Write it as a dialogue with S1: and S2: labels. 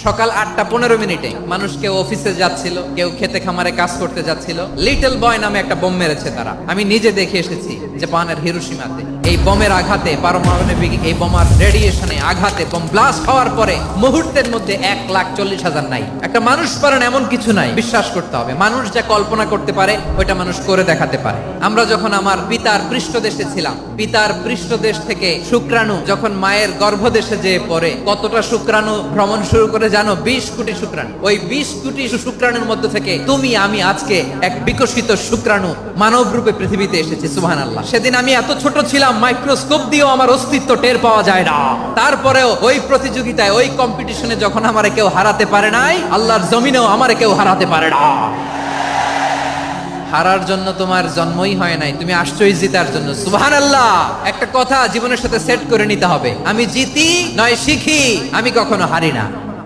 S1: সকাল 8:15 মানুষ কেউ অফিসে যাচ্ছিল, কেউ খেতে খামারে কাজ করতে যাচ্ছিল। লিটল বয় নামে একটা বোম মেরেছে তারা। আমি নিজে দেখে এসেছি জাপানের হিরোশিমাতে। এই বোমের আঘাতে, পারমাণবিক এই বোমার রেডিয়েশনে আঘাতে, বোম ব্লাস্ট হওয়ার পরে মুহূর্তের মধ্যে 1,40,000 নাই। একটা মানুষ পারেন এমন কিছু নাই, বিশ্বাস করতে হবে। মানুষ যা কল্পনা করতে পারে ওইটা মানুষ করে দেখাতে পারে। আমরা যখন আমার পিতার পৃষ্ঠদেশে ছিলাম, পিতার পৃষ্ঠদেশ থেকে শুক্রাণু যখন মায়ের গর্ভদেশে যেয়ে পড়ে, কতটা শুক্রাণু ভ্রমণ শুরু করে জানো? 20 কোটি শুক্রাণু। ওই 20 কোটি শুক্রাণুর মধ্যে থেকে তুমি আমি আজকে এক বিকশিত শুক্রাণু মানব রূপে পৃথিবীতে এসেছি। সুবহানাল্লাহ। সেদিন আমি এত ছোট ছিলাম, মাইক্রোস্কোপ দিয়েও আমার অস্তিত্ব টের পাওয়া যায় না। তারপরেও ওই প্রতিযোগিতায়, ওই কম্পিটিশনে যখন আমারে কেউ হারাতে পারে নাই, আল্লাহর জমিনেও আমারে কেউ হারাতে পারে না। হারার জন্য তোমার জন্মই হয় নাই, তুমি আসছোই জিতার জন্য। সুবহানাল্লাহ। একটা কথা জীবনের সাথে সেট করে নিতে হবে, আমি জিতি নয় শিখি, আমি কখনো হারি না।